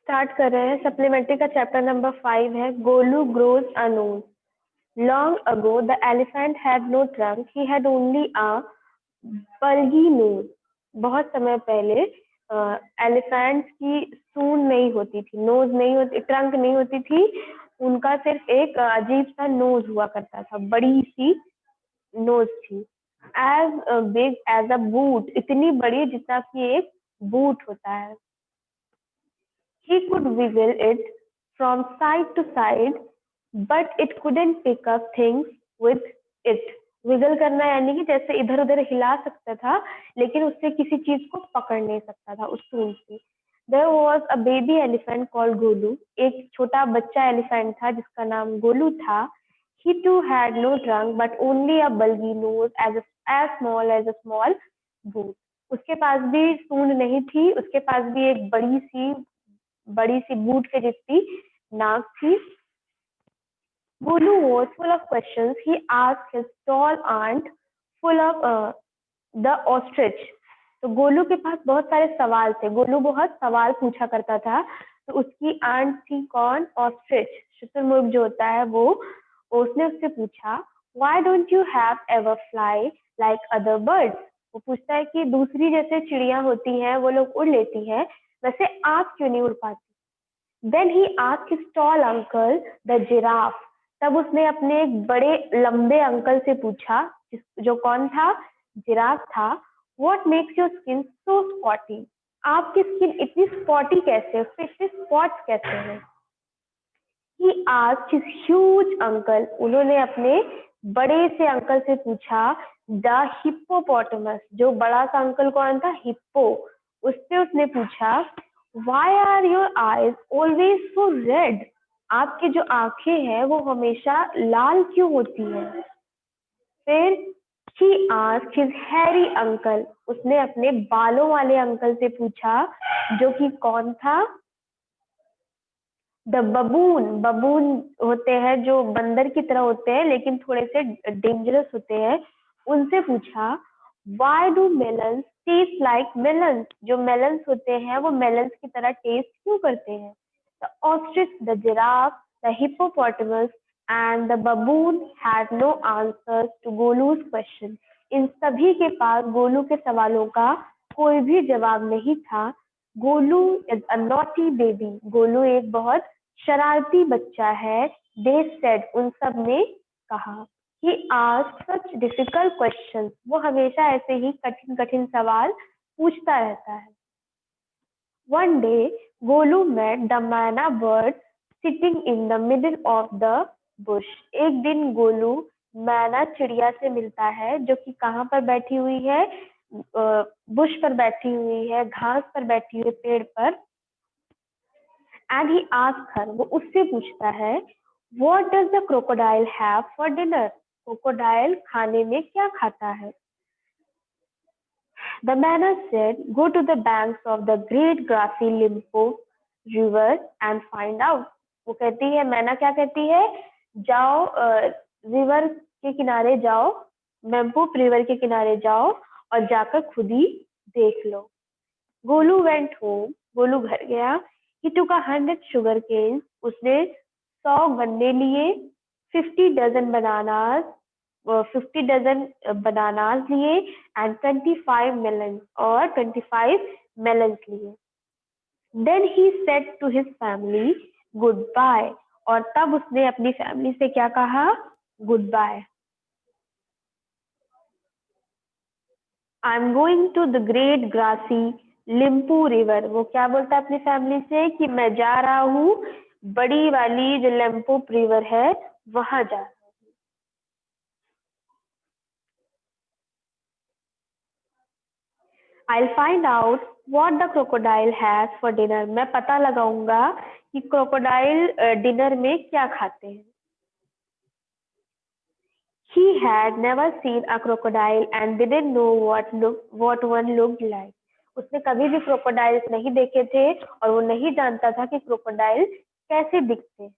Start कर रहे हैं। सप्लीमेंट्री का चैप्टर नंबर 5 है Golu grows a knows. Long ago, the elephant had no trunk. He had only a bulgy nose. बहुत समय पहले एलिफेंट्स की सूंड नहीं होती थी, नोज नहीं होती, ट्रंक नहीं होती थी। उनका सिर्फ एक अजीब सा नोज हुआ करता था, बड़ी सी नोज थी। As big as a boot, इतनी बड़ी जितना कि एक बूट होता है। He could wiggle it from side to side, but it couldn't pick up things with it. Wiggle करना यानी कि जैसे इधर उधर हिला सकता था, लेकिन उससे किसी चीज को पकड़ नहीं सकता था उस सूंड से। There was a baby elephant called Golu. एक छोटा बच्चा एलिफेंट था जिसका नाम गोलू था। He too had no trunk but only a bulgy nose as small as a small boot। उसके पास भी सूंड नहीं थी, उसके पास भी एक बड़ी सी बूट के जितनी नाक थी। Golu was full of questions. He asked his tall aunt full of the ostrich। तो गोलू के पास बहुत सारे सवाल थे, गोलू बहुत सवाल पूछा करता था। तो उसकी आंट थी कौन? ऑस्ट्रिच, शुतुरमुर्ग जो होता है वो। उसने उससे पूछा Why don't you have ever fly like other birds? वो पूछता है कि दूसरी जैसे चिड़िया होती हैं वो लोग उड़ लेती हैं, वैसे आप क्यों नहीं उड़ पाती? Then he asked his tall uncle, the giraffe। तब उसने अपने एक बड़े लंबे अंकल से पूछा, जो कौन था? जिराफ था। What makes your skin so spotty? आपकी स्किन इतनी स्पॉटी कैसे, उस पे इतने स्पॉट्स कैसे हैं? He asked his huge uncle। उन्होंने अपने बड़े से अंकल से पूछा the hippopotamus। जो बड़ा सा अंकल कौन था? हिप्पो। उससे उसने पूछा Why are your eyes always so red? आपकी जो आंखें हैं वो हमेशा लाल क्यों होती हैं? फिर he asked his hairy uncle। उसने अपने बालों वाले अंकल से पूछा, जो कि कौन था? द बबून। बबून होते हैं जो बंदर की तरह होते हैं लेकिन थोड़े से डेंजरस होते हैं। उनसे पूछा Why do melons taste like melons? जो melons होते हैं वो melons की तरह टेस्ट क्यों करते हैं? The ostrich, the giraffe, the hippopotamus and the baboon had no answers to गोलू's question। इन सभी के पास गोलू के सवालों का कोई भी जवाब नहीं था। Golu is a naughty baby. Golu एक बहुत शरारती बच्चा है। They said, उन सब ने कहा। He asked such difficult questions। वो हमेशा ऐसे ही कठिन कठिन सवाल पूछता रहता है। One day, Golu met the manna bird sitting in the middle of the bush। एक दिन गोलू मैना चिड़िया से मिलता है, जो कि कहाँ पर बैठी हुई है? बुश पर बैठी हुई है, घास पर बैठी हुई है, पेड़ पर। And he asked her। वो उससे पूछता है What does the crocodile have for dinner? Crocodile खाने में क्या खाता है? The manna said, Go to the banks of the great grassy Limpopo river and find out। वो कहती है, मैना क्या कहती है? जाओ रिवर के किनारे जाओ, मेम्पोप रिवर के किनारे जाओ और जाकर खुद ही देख लो। Golu went home. गोलू घर गया। He took 100 sugar canes। उसने 100 गन्ने लिए। 50 dozen bananas 50 डजन बनानास लिए एंड 25 melons और 25 melons लिए। Then he said to his family good bye. और तब उसने अपनी फैमिली से क्या कहा? Good bye. I am going to the great grassy Limpopo river. वो क्या बोलता है अपनी फैमिली से कि मैं जा रहा हूँ बड़ी वाली जो लिम्पू रिवर है वहां जा। I'll find out what the crocodile has for dinner। मैं पता लगाऊंगा कि क्रोकोडाइल डिनर में क्या खाते हैं। He had never seen a crocodile and didn't know what one looked like। उसने कभी भी क्रोकोडाइल्स नहीं देखे थे और वो नहीं जानता था कि क्रोकोडाइल कैसे दिखते हैं।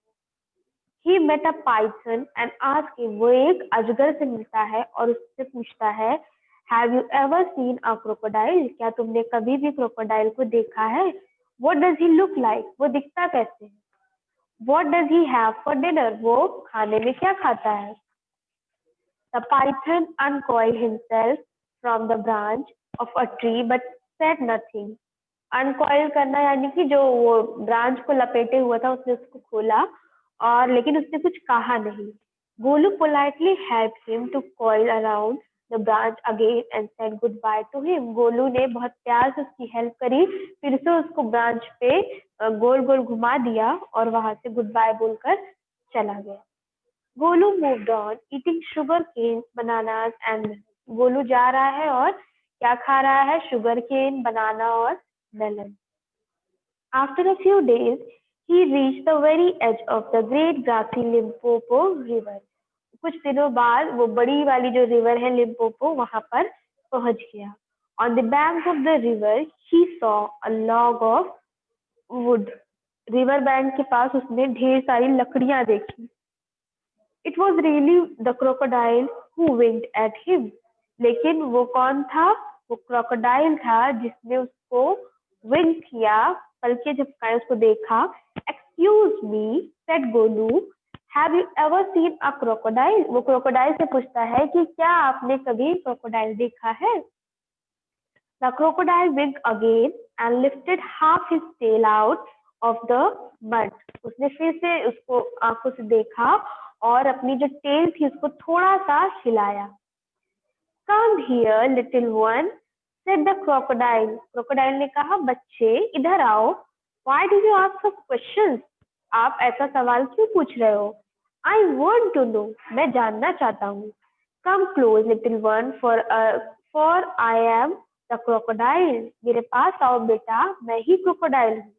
He met a python and asked him। वो एक अजगर से मिलता है और उससे पूछता है Have you ever seen a crocodile? क्या तुमने कभी भी क्रोकोडाइल को देखा है? What does he look like? वो दिखता कैसे है? What does he have for dinner? वो खाने में क्या खाता है? The python uncoiled himself from the branch of a tree but said nothing. अनकॉइल करना यानी कि जो वो ब्रांच को लपेटे हुआ था उसने उसको खोला और लेकिन उसने कुछ कहा नहीं. Golu politely help him to coil around the branch again and said goodbye to him. Golu ने बहुत प्यार से उसकी हेल्प करी, फिर से उसको ब्रांच पे गोल गोल घुमा दिया और वहां से गुड बाय बोलकर चला गया. Golu moved on eating sugarcane bananas and. Golu जा रहा है और क्या खा रहा है? शुगर केन, बनाना और melon. After a few days, he reached the very edge of the great grassy Limpopo River. कुछ दिनों बाद वो बड़ी वाली जो रिवर है लिम्पोपो वहां पर पहुंच गया. On the bank of the river, he saw a log of wood. River bank के पास उसने ढेर सारी लकड़ियां देखी. It was really the crocodile who winked at him. लेकिन वो कौन था? वो क्रोकोडाइल था जिसने उसको विंक किया, पलके झपकाए, उसको देखा. Excuse me, said Golu, have you ever seen a crocodile? वो क्रोकोडाइल से पूछता है कि क्या आपने कभी क्रोकोडाइल देखा है? The crocodile winked again and lifted half his tail out of the mud. उसने फिर से उसको आंखों से देखा और अपनी जो टेल थी उसको थोड़ा सा हिलाया. Come here, little one, said the crocodile. Crocodile ने कहा, बच्चे इधर आओ. Why do you ask such questions? आप ऐसा सवाल क्यों पूछ रहे हो? I want to know. मैं जानना चाहता हूँ. Come close, little one, for I am the crocodile. मेरे पास आओ बेटा, मैं ही crocodile हूँ.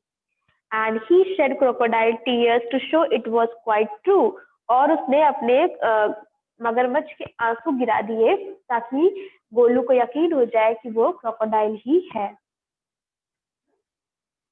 And he shed crocodile tears to show it was quite true. और उसने अपने मगरमच्छ के आंसू गिरा दिए ताकि गोलू को यकीन हो जाए कि वो क्रोकोडाइल ही है.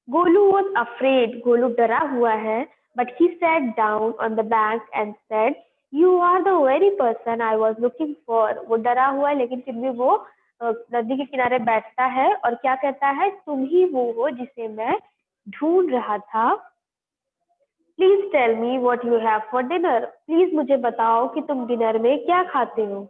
Golu was afraid. गोलू डरा हुआ है. But he sat down on the bank and said, "You are the very person I was looking for." वो डरा हुआ है लेकिन फिर भी वो नदी के किनारे बैठता है और क्या कहता है? तुम ही वो हो जिसे मैं ढूंढ रहा था. Please tell me what you have for dinner. Please मुझे बताओ कि तुम डिनर में क्या खाते हो.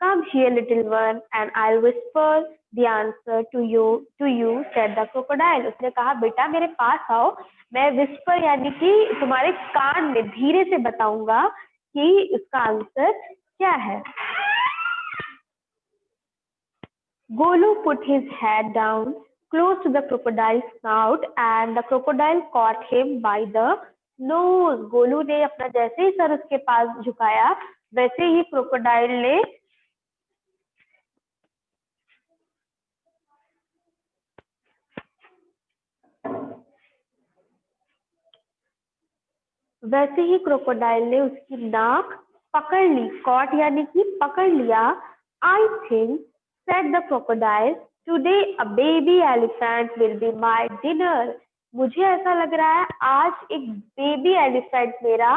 Come here little one and I whisper the answer to you said the crocodile. उसने कहा, बेटा मेरे पास आओ, मैं विस्पर यानी कि तुम्हारे कान में धीरे से बताऊंगा कि उसका आंसर क्या है. Golu put his head down close to the crocodile's snout and the crocodile caught him by the nose. Golu ने अपना जैसे ही सर उसके पास झुकाया वैसे ही क्रोकोडाइल ने उसकी नाक पकड़ ली. कॉट यानी कि पकड़ लिया. I think said the crocodile today a baby elephant will be my dinner. मुझे ऐसा लग रहा है आज एक बेबी एलिफेंट मेरा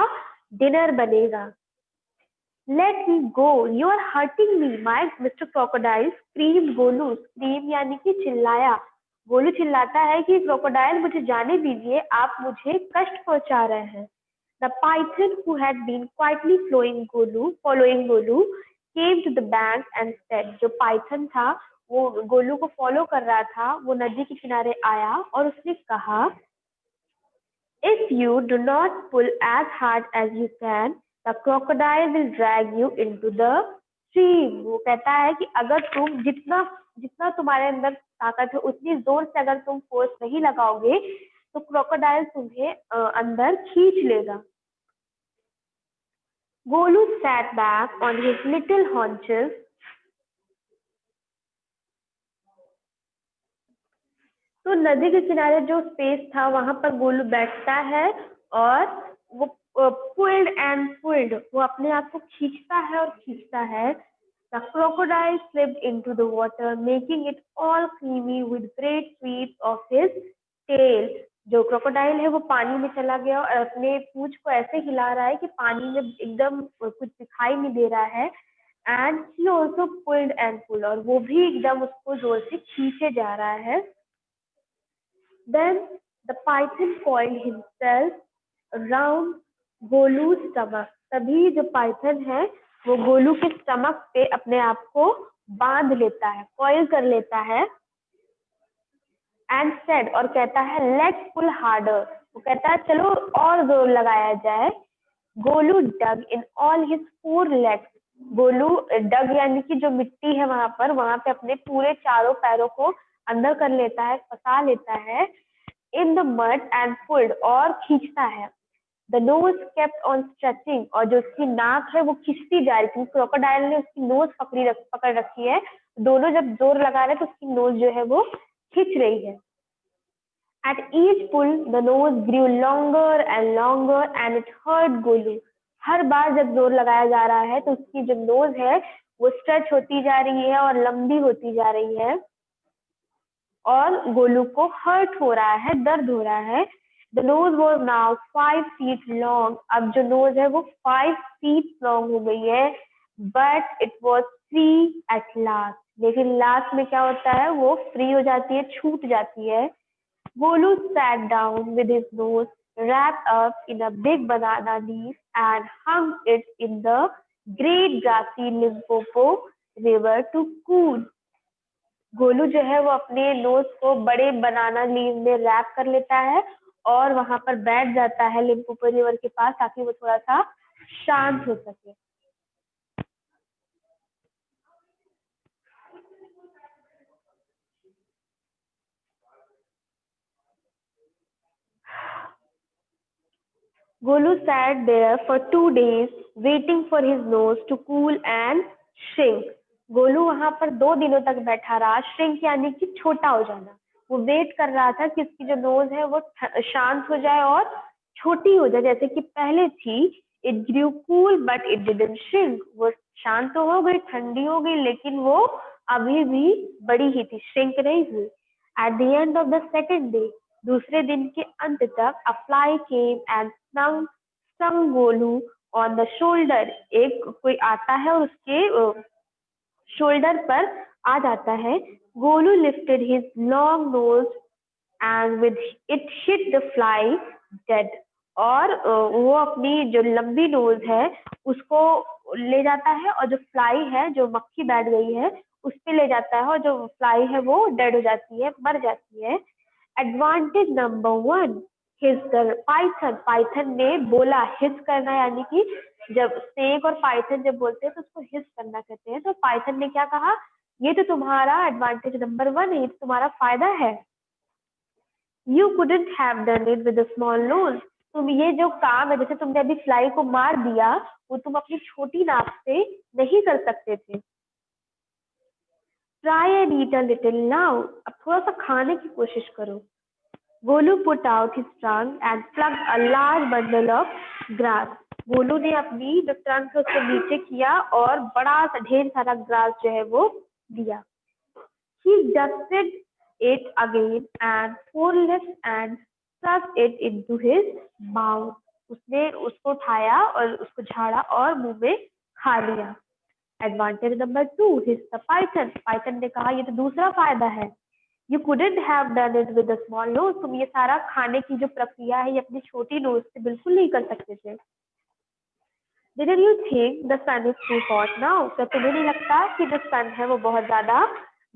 डिनर बनेगा. Let me go, you are hurting me, my mister crocodile scream. Golu, scream यानी कि चिल्लाया. गोलू चिल्लाता है कि क्रोकोडाइल मुझे जाने दीजिए, आप मुझे कष्ट पहुंचा रहे हैं. The python, who had been quietly following Golu, came to the bank and said. जो पाइथन था वो गोलू को फॉलो कर रहा था, वो नदी के किनारे आया और उसने कहा, if you do not pull as hard as you can, the crocodile will drag you into the stream. वो कहता है कि अगर तुम जितना जितना तुम्हारे अंदर ताकत है उतनी जोर से अगर तुम फोर्स नहीं लगाओगे तो क्रोकोडाइल तुम्हें अंदर खींच लेगा. Golu sat back on his little haunches. तो नदी के किनारे जो स्पेस था वहां पर गोलू बैठता है और वो पुल्ड एंड पुल्ड, वो अपने आप को खींचता है और खींचता है. The crocodile slipped into the water, making it all creamy with great sweeps of his tail. जो क्रोकोडाइल है वो पानी में चला गया और अपने पूंछ को ऐसे हिला रहा है कि पानी में एकदम कुछ दिखाई नहीं दे रहा है. And he also pulled and pull, और वो भी एकदम उसको जोर से खींचे जा रहा है. Then the python coiled himself around गोलू's stomach. तभी जो पाइथन है वो गोलू के स्टमक पे अपने आप को बांध लेता है, कॉइल कर लेता है. एंड सेड, और कहता है लेट्स पुल हार्डर. वो कहता है चलो और जोर लगाया जाए. Golu dug in all his 4 legs. Golu dug यानी कि जो मिट्टी है वहां पे अपने पूरे चारों पैरों को अंदर कर लेता है, फंसा लेता है in the mud and pulled, और खींचता है. The nose kept on stretching, और जो उसकी नाक है वो खिंचती जा रही थी. क्रोकोडाइल ने उसकी नोज पकड़ रखी है. दोनों जब जोर लगा रहे तो उसकी नोज जो है वो खिंच रही है. At each pull, the nose grew longer and longer and it hurt Golu. हर बार जब जोर लगाया जा रहा है तो उसकी जो नोज है वो स्ट्रेच होती जा रही है और लंबी होती जा रही है और गोलू को हर्ट हो रहा है, दर्द हो रहा है. The nose was now 5 feet long. अब जो नोज है वो 5 feet लॉन्ग हो गई है. But it was free at last. लेकिन लास्ट में क्या होता है, वो फ्री हो जाती है, छूट जाती है. Golu sat down with his nose wrapped up in a big banana leaf and hung it in the great grassy Limpopo river to cool. Golu जो है वो अपने नोज को बड़े बनाना लीव में रैप कर लेता है और वहां पर बैठ जाता है लिम्पोपो रिवर के पास, ताकि वो थोड़ा सा शांत हो सके. Golu sat there for 2 days waiting for his nose to cool and shrink. Golu वहां पर 2 दिनों तक बैठा रहा. श्रिंक यानी कि छोटा हो जाना. वो वेट कर रहा था कि उसकी जो नोज है वो शांत हो जाए और छोटी हो जाए जैसे कि पहले थी. It grew cool but it didn't shrink. वो शांत तो हो गई, ठंडी हो गई, लेकिन वो अभी भी बड़ी ही थी, श्रिंक नहीं हुई. At the end of the second day, दूसरे दिन के अंत तक, अ fly came and stung Golu on the shoulder. एक कोई आता है और उसके शोल्डर पर आ जाता है. Golu lifted his long nose and with it hit the fly dead. और वो अपनी जो लंबी नोज है उसको ले जाता है और जो फ्लाई है, जो मक्खी बैठ गई है, उस पे ले जाता है और जो फ्लाई है वो डेड हो जाती है, मर जाती है. Advantage number 1, his the python. Python ने बोला. हिज करना यानी कि जब स्नेक और पाइथन जब बोलते हैं तो उसको हिज करना कहते हैं. तो पाइथन ने क्या कहा, ये तो तुम्हारा एडवांटेज नंबर 1 है, ये तो तुम्हारा फायदा है. You couldn't have done it with a small nose. तुम ये जो काम है, जैसे तुमने अभी फ्लाई को मार दिया, वो तुम अपनी छोटी नाक से नहीं कर सकते थे. Try and eat a little now. अब थोड़ा सा खाने की कोशिश करो. Golu put out his trunk and plugged a large bundle of grass. Golu ने अपनी जो ट्रंक है उसको नीचे किया और बड़ा सा ढेर सारा ग्रास जो है वो दिया. He dusted it again and four left and stuffed it into his mouth. उसने उसको उठाया और उसको झाड़ा और मुंह में खा लिया. Advantage number 2, his the python. Python ने कहा ये तो दूसरा फायदा है. You couldn't have done it with a small nose. तुम ये सारा खाने की जो प्रक्रिया है ये अपनी छोटी नोज से बिल्कुल नहीं कर सकते थे. Didn't you think the sun is too hot now? क्या तुम्हें नहीं लगता कि जो सन है वो बहुत ज्यादा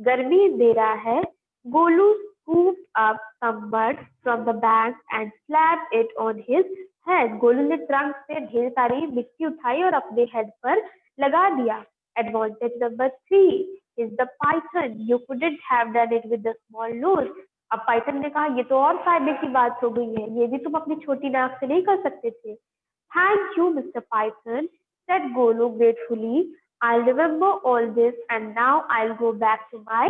गर्मी दे रहा है? Golu scooped up some mud from the bank and slapped it on his head. Golu ने ट्रंक से ढेर सारी मिट्टी उठाई और अपने हेड पर लगा दिया. Advantage number 3 is the python. You couldn't have done it with the small nose. अब पाइथन ने कहा ये तो और फायदे की बात हो गई है, ये भी तुम अपनी छोटी नाक से नहीं कर सकते थे. Thank you, Mr. Python, said Golu gratefully. I'll remember all this and now I'll go back to my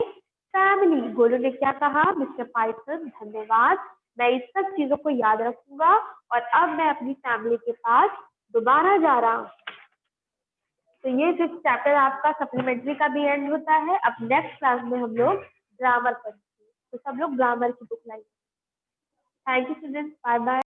family. Golu ने क्या कहा, मिस्टर पाइथन धन्यवाद, मैं इस सब चीजों को याद रखूंगा और अब मैं अपनी फैमिली के पास दोबारा जा रहा हूँ. तो ये जो चैप्टर आपका सप्लीमेंट्री का भी एंड होता है. अब नेक्स्ट क्लास में हम लोग ग्रामर पढ़ेंगे. तो सब लोग ग्रामर की बुक लाइए. Thank you students. Bye bye.